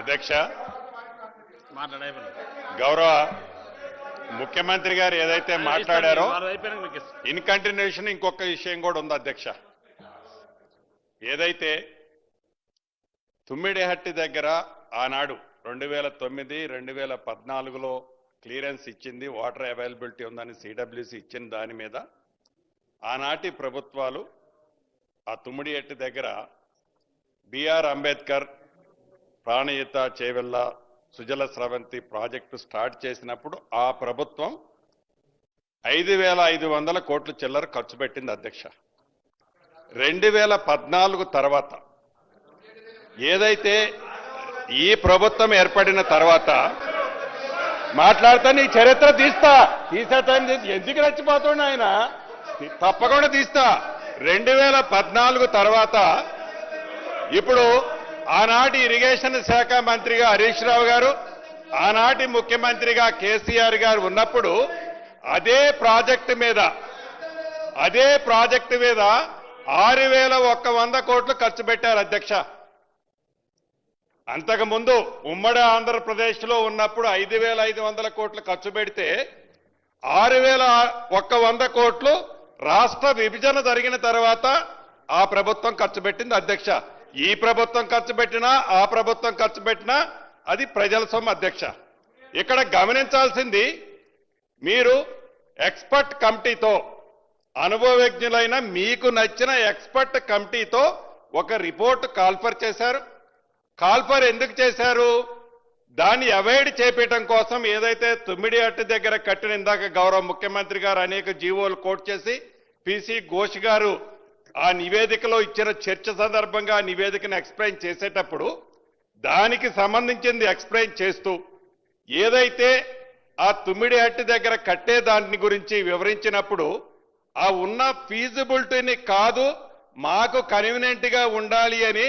అధ్యక్ష గౌరవ ముఖ్యమంత్రి గారు ఏదైతే మాట్లాడారో ఇన్ కంటిన్యూషన్ ఇంకొక విషయం కూడా ఉంది అధ్యక్ష. ఏదైతే తుమ్మిడిహట్టి దగ్గర ఆనాడు 2009, 2014లో క్లియరెన్స్ ఇచ్చింది, వాటర్ అవైలబిలిటీ ఉందని సిడబ్ల్యూసి ఇచ్చిన దాని మీద ఆనాటి ప్రభుత్వాలు ఆ తుమ్మిడిహట్టి దగ్గర BR Ambedkar, Pranahita Chevella, Sujala Sravanthi project start చేసినప్పుడు ఆ ప్రభుత్వం 5,500 కోట్ల చిల్లర ఖర్చు పెట్టింది అధ్యక్ష. 2014 తర్వాత ఏదైతే ఈ ప్రభుత్వం ఏర్పడిన తర్వాత మాట్లాడితే నీ చరిత్ర తీసేస్తాను, ఎందుకు రెచ్చిపోతుండే ఆయన, తప్పకుండా తీస్తా. 2014 తర్వాత ఇప్పుడు ఆనాటి ఇరిగేషన్ శాఖ మంత్రిగా హరీష్ రావు గారు, ఆనాటి ముఖ్యమంత్రిగా కేసీఆర్ గారు ఉన్నప్పుడు అదే ప్రాజెక్టు మీద 6,100 కోట్లు ఖర్చు పెట్టారు అధ్యక్ష. అంతకుముందు ఉమ్మడి ఆంధ్రప్రదేశ్లో ఉన్నప్పుడు 5,500 కోట్లు ఖర్చు పెడితే 6,100 కోట్లు రాష్ట్ర విభజన జరిగిన తర్వాత ఆ ప్రభుత్వం ఖర్చు పెట్టింది అధ్యక్ష. ఈ ప్రభుత్వం ఖర్చు పెట్టినా ఆ ప్రభుత్వం ఖర్చు పెట్టినా అది ప్రజల సొమ్ము అధ్యక్ష. ఇక్కడ గమనించాల్సింది, మీరు ఎక్స్పర్ట్ కమిటీతో, అనుభవజ్ఞులైన మీకు నచ్చిన ఎక్స్పర్ట్ కమిటీతో ఒక రిపోర్ట్ కాల్ఫర్ చేశారు. కాల్ఫర్ ఎందుకు చేశారు? దాన్ని అవాయిడ్ చేపట్టడం కోసం. ఏదైతే తుమ్మిడిహట్టి దగ్గర కట్టిన, ఇందాక గౌరవ ముఖ్యమంత్రి గారు అనేక జీవోలు కోట్ చేసి పిసి ఘోష్ గారు ఆ నివేదికలో ఇచ్చిన చర్చ సందర్భంగా ఆ నివేదికను ఎక్స్ప్లెయిన్ చేసేటప్పుడు దానికి సంబంధించింది ఎక్స్ప్లెయిన్ చేస్తూ ఏదైతే ఆ తుమ్మిడిహట్టి దగ్గర కట్టే దాని గురించి వివరించినప్పుడు ఆ ఉన్న ఫీజిబిలిటీని కాదు, మాకు కన్వీనియంట్ గా ఉండాలి అని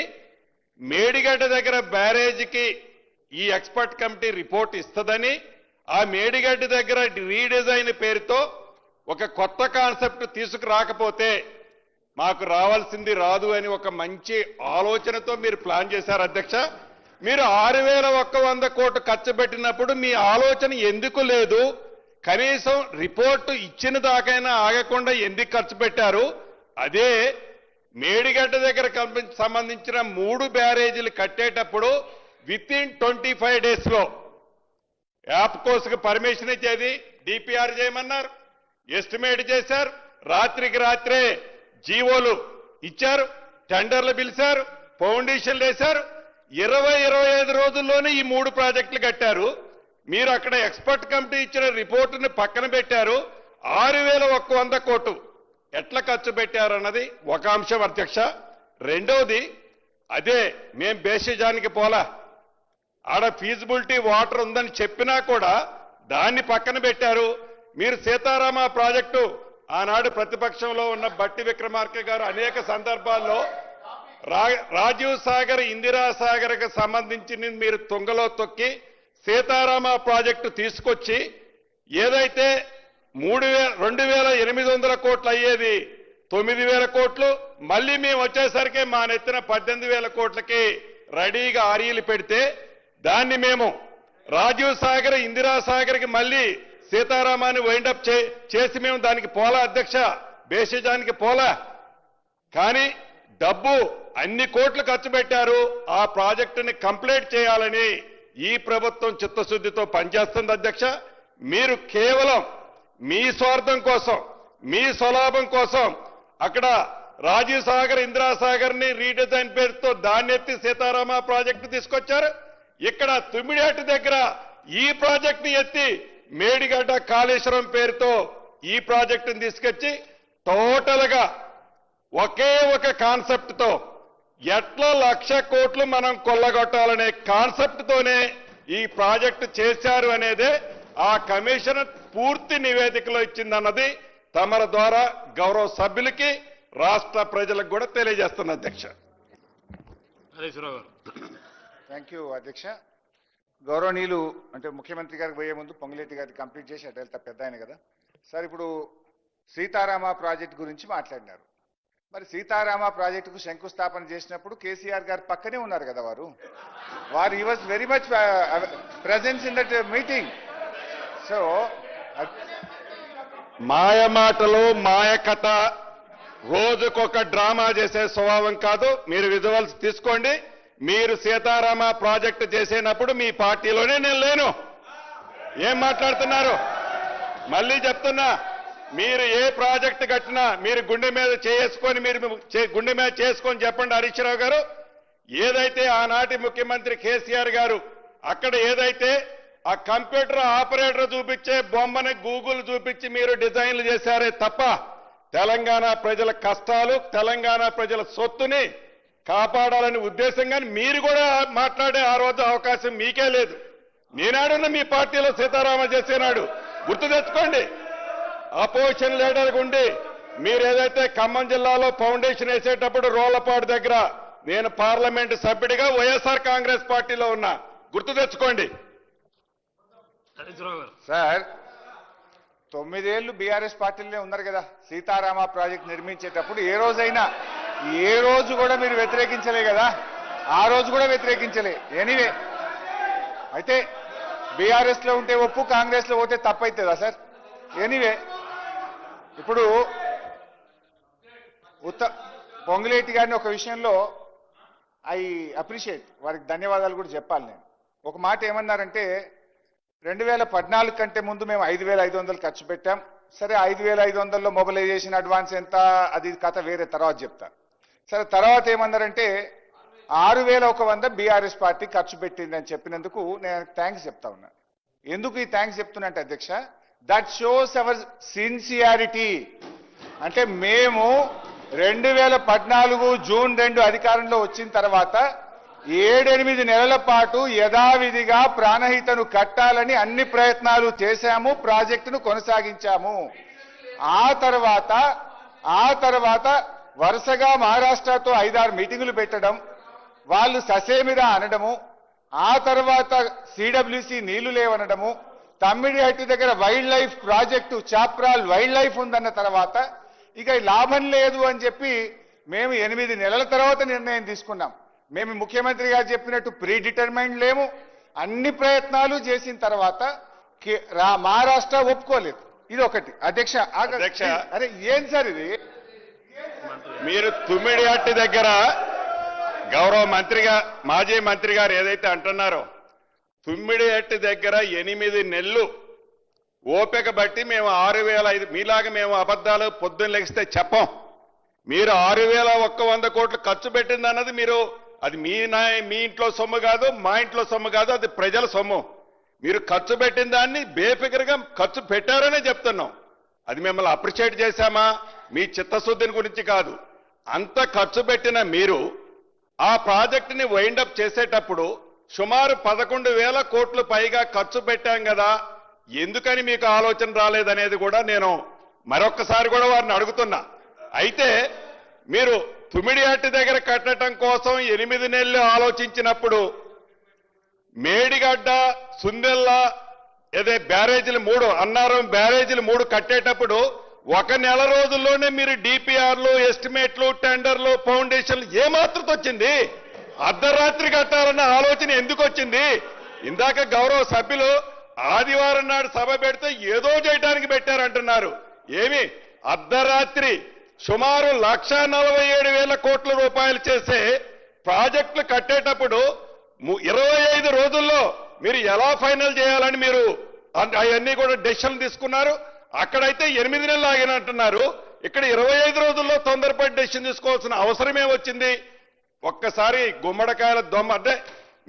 మేడిగడ్డ దగ్గర బ్యారేజీకి ఈ ఎక్స్పర్ట్ కమిటీ రిపోర్ట్ ఇస్తుందని, ఆ మేడిగడ్డ దగ్గర రీడిజైన్ పేరుతో ఒక కొత్త కాన్సెప్ట్ తీసుకురాకపోతే మాకు రావాల్సింది రాదు అని ఒక మంచి ఆలోచనతో మీరు ప్లాన్ చేశారు అధ్యక్ష. మీరు 6,100 కోట్లు ఖర్చు పెట్టినప్పుడు మీ ఆలోచన ఎందుకు లేదు? కనీసం రిపోర్టు ఇచ్చిన దాకైనా ఆగకుండా ఎందుకు ఖర్చు పెట్టారు? అదే మేడిగడ్డ దగ్గర సంబంధించిన 3 బ్యారేజీలు కట్టేటప్పుడు వితిన్ 25 days లో యాప్కోస్కి పర్మిషన్ ఇచ్చేది, డిపిఆర్ చేయమన్నారు, ఎస్టిమేట్ చేశారు, రాత్రికి రాత్రే జీవోలు ఇచ్చారు, టెండర్లు పిలిచారు, ఫౌండేషన్లు వేశారు. 20-25 రోజుల్లోనే ఈ 3 ప్రాజెక్టులు కట్టారు. మీరు అక్కడ ఎక్స్పర్ట్ కమిటీ ఇచ్చిన రిపోర్టుని పక్కన పెట్టారు. 6,100 కోట్లు ఎట్లా ఖర్చు పెట్టారన్నది ఒక అంశం అధ్యక్ష. రెండవది, అదే మేం బేసిజానికి పోలా, ఆడ ఫీజిబిలిటీ వాటర్ ఉందని చెప్పినా కూడా దాన్ని పక్కన పెట్టారు. మీరు సీతారామ ప్రాజెక్టు ఆనాడు ప్రతిపక్షంలో ఉన్న బట్టి విక్రమార్క గారు అనేక సందర్భాల్లో రాజీవ్ సాగర్, ఇందిరా సాగర్కి సంబంధించి మీరు తుంగలో తొక్కి సీతారామ ప్రాజెక్టు తీసుకొచ్చి ఏదైతే 2,800 కోట్లు అయ్యేది 9,000 కోట్లు, మళ్ళీ మేము వచ్చేసరికి మా నెత్తిన 18,000 కోట్లకి రెడీగా ఆర్ఈలు పెడితే దాన్ని మేము రాజీవ్ సాగర్, ఇందిరా సాగర్కి మళ్ళీ సీతారామాన్ని వైండప్ చేసి మేము దానికి పోలా అధ్యక్ష, బేసిజానికి పోలా. కానీ డబ్బు అన్ని కోట్లు ఖర్చు పెట్టారు. ఆ ప్రాజెక్టుని కంప్లీట్ చేయాలని ఈ ప్రభుత్వం చిత్తశుద్ధితో పనిచేస్తుంది అధ్యక్ష. మీరు కేవలం మీ స్వార్థం కోసం, మీ స్వలాభం కోసం అక్కడ రాజీవ్ సాగర్, ఇందిరా సాగర్ని రీడిజైన్ పేరుతో దాన్ని ఎత్తి సీతారామ ప్రాజెక్టు తీసుకొచ్చారు. ఇక్కడ తుమ్మిడిహట్టి దగ్గర ఈ ప్రాజెక్టుని ఎత్తి మేడిగడ్డ కాళేశ్వరం పేరుతో ఈ ప్రాజెక్టును తీసుకొచ్చి టోటల్ గా ఒకే ఒక కాన్సెప్ట్ తో ఎట్లా 1,00,000 కోట్లు మనం కొల్లగొట్టాలనే కాన్సెప్ట్ తోనే ఈ ప్రాజెక్టు చేశారు అనేదే ఆ కమిషన్ పూర్తి నివేదికలో ఇచ్చిందన్నది తమర ద్వారా గౌరవ సభ్యులకి, రాష్ట్ర ప్రజలకు కూడా తెలియజేస్తున్న అధ్యక్ష. థ్యాంక్ యూ అధ్యక్ష. గౌరవనీయులు అంటే ముఖ్యమంత్రి గారికి పోయే ముందు పొంగులేటి గారికి కంప్లీట్ చేసి అటు వెళ్తా, పెద్ద ఆయన కదా సార్. ఇప్పుడు సీతారామ ప్రాజెక్ట్ గురించి మాట్లాడినారు. మరి సీతారామ ప్రాజెక్టుకు శంకుస్థాపన చేసినప్పుడు కేసీఆర్ గారు పక్కనే ఉన్నారు కదా వారు he was very much presence in that meeting. So మాయ మాటలు మాయ కథ రోజుకొక డ్రామా చేసే స్వభావం కాదు. మీరు విజువల్స్ తీసుకోండి. మీరు సీతారామ ప్రాజెక్టు చేసేటప్పుడు మీ పార్టీలోనే నేను లేను. ఏం మాట్లాడుతున్నారు? మళ్ళీ చెప్తున్నా, మీరు ఏ ప్రాజెక్టు కట్టినా మీరు గుండె మీద చేసుకొని గుండె మీద చేసుకొని చెప్పండి. హరీష్ రావు గారు, ఏదైతే ఆనాటి ముఖ్యమంత్రి కేసీఆర్ గారు అక్కడ ఏదైతే ఆ కంప్యూటర్ ఆపరేటర్ చూపించే బొమ్మని గూగుల్ చూపించి మీరు డిజైన్లు చేశారే తప్ప తెలంగాణ ప్రజల కష్టాలు, తెలంగాణ ప్రజల సొత్తుని కాపాడాలని ఉద్దేశంగా మీరు కూడా మాట్లాడే ఆ రోజు అవకాశం మీకే లేదు. నేనాడున్న మీ పార్టీలో సీతారామ చేసేనాడు గుర్తు తెచ్చుకోండి. అపోజిషన్ లీడర్ ఉండి మీరు ఏదైతే ఖమ్మం జిల్లాలో ఫౌండేషన్ వేసేటప్పుడు రోలపాడు దగ్గర నేను పార్లమెంటు సభ్యుడిగా వైఎస్ఆర్ కాంగ్రెస్ పార్టీలో ఉన్నా, గుర్తు తెచ్చుకోండి. సార్ 9 ఏళ్లు బీఆర్ఎస్ పార్టీలోనే ఉన్నారు కదా. సీతారామ ప్రాజెక్ట్ నిర్మించేటప్పుడు ఏ రోజు కూడా మీరు వ్యతిరేకించలే కదా. ఆ రోజు కూడా వ్యతిరేకించలే. ఎనీవే, అయితే బీఆర్ఎస్ లో ఉంటే ఒప్పు, కాంగ్రెస్ లో పోతే తప్పైతుందా సార్? ఎనీవే, ఇప్పుడు పొంగులేటి గారిని ఒక విషయంలో ఐ అప్రిషియేట్, వారికి ధన్యవాదాలు కూడా చెప్పాలి. నేను ఒక మాట ఏమన్నారంటే 2014 కంటే ముందు మేము 5,500 ఖర్చు పెట్టాం. సరే, 5,500లో మొబిలైజేషన్ అడ్వాన్స్ ఎంత, అది కథ వేరే, తర్వాత చెప్తా. సరే, తర్వాత ఏమన్నారంటే 6,100 బీఆర్ఎస్ పార్టీ ఖర్చు పెట్టిందని చెప్పినందుకు నేను థ్యాంక్స్ చెప్తా ఉన్నా. ఎందుకు ఈ థ్యాంక్స్ చెప్తున్నా అధ్యక్ష, దట్ షోస్ అవర్ సిన్సియారిటీ. అంటే మేము 2014 జూన్ 2 అధికారంలో వచ్చిన తర్వాత 7-8 నెలల పాటు యథావిధిగా ప్రాణహితను కట్టాలని అన్ని ప్రయత్నాలు చేశాము, ప్రాజెక్టును కొనసాగించాము. ఆ తర్వాత వరుసగా మహారాష్ట్రతో 5-6 మీటింగులు పెట్టడం, వాళ్ళు ససేమిరా అనడము, ఆ తర్వాత సిడబ్ల్యూసి నీళ్లు లేవనడము, తమ్మిడిహట్టి దగ్గర wild life project Chaprala wild life ఉందన్న తర్వాత ఇక లాభం లేదు అని చెప్పి మేము 8 నెలల తర్వాత నిర్ణయం తీసుకున్నాం. మేము ముఖ్యమంత్రి గారు చెప్పినట్టు ప్రీ డిటర్మైండ్ లేము. అన్ని ప్రయత్నాలు చేసిన తర్వాత మహారాష్ట్ర ఒప్పుకోలేదు. ఇది ఒకటి. అధ్యక్ష, అరే ఏం సార్ ఇది? మీరు తుమ్మిడిహట్టి దగ్గర గౌరవ మంత్రిగా మాజీ మంత్రి గారు ఏదైతే అంటున్నారో, తుమ్మిడిహట్టి దగ్గర 8 నెలలు ఓపిక బట్టి మేము 6,500, మీలాగా మేము అబద్ధాలు పొద్దున్న లెగిస్తే చెప్పం. మీరు 6,100 కోట్లు ఖర్చు పెట్టింది అన్నది అది మీ ఇంట్లో సొమ్ము కాదు, మా ఇంట్లో సొమ్ము కాదు, అది ప్రజల సొమ్ము. మీరు ఖర్చు పెట్టిన దాన్ని బేఫికర్గా ఖర్చు పెట్టారనే చెప్తున్నాం. అది మిమ్మల్ని అప్రిషియేట్ చేశామా, మీ చిత్తశుద్ధిని గురించి కాదు. అంత ఖర్చు పెట్టిన మీరు ఆ ప్రాజెక్టుని వైండప్ చేసేటప్పుడు సుమారు 11,000 కోట్లు పైగా ఖర్చు పెట్టాం కదా, ఎందుకని మీకు ఆలోచన రాలేదనేది కూడా నేను మరొక్కసారి కూడా వారిని అడుగుతున్నా. అయితే మీరు తుమ్మిడిహట్టి దగ్గర కట్టడం కోసం 8 నెలలు ఆలోచించినప్పుడు మేడిగడ్డ, సుందెల్ల బ్యారేజీలు 3 అన్నారం బ్యారేజీలు 3 కట్టేటప్పుడు 1 నెల రోజుల్లోనే మీరు డిపిఆర్లు, ఎస్టిమేట్లు, టెండర్లు, ఫౌండేషన్లు ఏమాత్రం వచ్చింది? అర్ధరాత్రి కట్టాలన్న ఆలోచన ఎందుకు వచ్చింది? ఇందాక గౌరవ సభ్యులు ఆదివారం నాడు సభ పెడితే ఏదో చేయడానికి పెట్టారంటున్నారు. ఏమి అర్ధరాత్రి సుమారు 1,47,000 కోట్ల రూపాయలు చేసే ప్రాజెక్టులు కట్టేటప్పుడు 25 రోజుల్లో మీరు ఎలా ఫైనల్ చేయాలని మీరు అవన్నీ కూడా డెసిషన్ తీసుకున్నారు. అక్కడైతే 8 నెలలు ఆగినట్టున్నారు. ఇక్కడ 25 రోజుల్లో తొందరపడి డెసిషన్ తీసుకోవాల్సిన అవసరమే వచ్చింది. ఒక్కసారి గుమ్మడికాయల దొమ్మ అంటే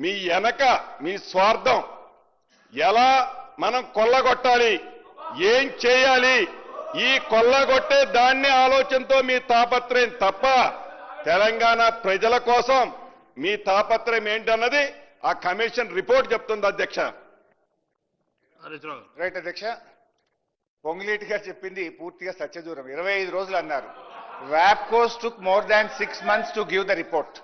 మీ వెనక మీ స్వార్థం, ఎలా మనం కొల్లగొట్టాలి, ఏం చేయాలి, ఈ కొల్లగొట్టే దాన్ని ఆలోచనతో మీ తాపత్రయం తప్ప తెలంగాణ ప్రజల కోసం మీ తాపత్రయం ఏంటన్నది ఆ కమిషన్ రిపోర్ట్ చెప్తుంది. అధ్యక్ష, రైట్ అధ్యక్ష, పొంగులేటి గారు చెప్పింది పూర్తిగా సత్యదూరం. 25 రోజులు అన్నారు. వ్యాప్కోస్ took more than 6 months to give the report.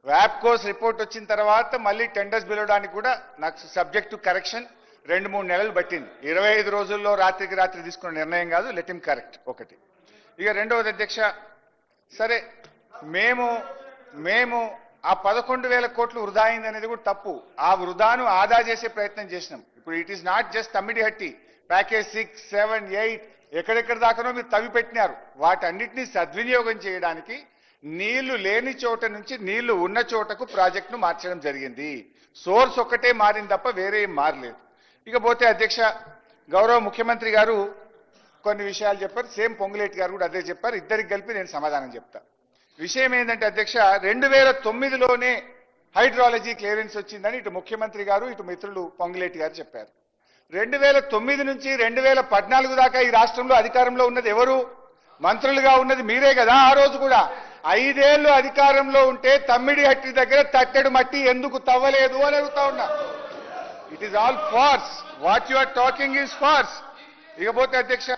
వ్యాప్కోస్ రిపోర్ట్ వచ్చిన తర్వాత మళ్ళీ టెండర్స్ పిలవడానికి కూడా నాకు సబ్జెక్ట్ టు కరెక్షన్ 2-3 నెలలు పట్టింది. 25 రోజుల్లో రాత్రికి రాత్రి తీసుకున్న నిర్ణయం కాదు. Let him correct. ఒకటి. ఇక రెండవది అధ్యక్ష, సరే మేము మేము ఆ 11,000 కోట్లు వృధా అయింది అనేది కూడా తప్పు. ఆ వృధాను ఆదా చేసే ప్రయత్నం చేసినాం. ఇప్పుడు it is not just Tummidihatti package 6, 7, 8 ఎక్కడెక్కడ దాకానో మీరు తవ్వి పెట్టినారు. వాటన్నిటినీ సద్వినియోగం చేయడానికి నీళ్లు లేని చోట నుంచి నీళ్లు ఉన్న చోటకు ప్రాజెక్టును మార్చడం జరిగింది. సోర్స్ ఒక్కటే మారింది తప్ప వేరే ఏం మారలేదు. ఇకపోతే అధ్యక్ష, గౌరవ ముఖ్యమంత్రి గారు కొన్ని విషయాలు చెప్పారు, సేమ్ పొంగులేటి గారు కూడా అదే చెప్పారు. ఇద్దరికి కలిపి నేను సమాధానం చెప్తా. విషయం ఏంటంటే అధ్యక్ష, 2009లోనే హైడ్రాలజీ క్లియరెన్స్ వచ్చిందని ఇటు ముఖ్యమంత్రి గారు ఇటు మిత్రులు పొంగులేటి గారు చెప్పారు. 2009 నుంచి 2014 దాకా ఈ రాష్ట్రంలో అధికారంలో ఉన్నది ఎవరు? మంత్రులుగా ఉన్నది మీరే కదా. ఆ రోజు కూడా 5 ఏళ్లు అధికారంలో ఉంటే తమ్మిడిహట్టి దగ్గర తట్టెడు మట్టి ఎందుకు తవ్వలేదు అని అడుగుతా ఉన్నా. It is all farce. What you are talking is farce. ఇకపోతే అధ్యక్ష,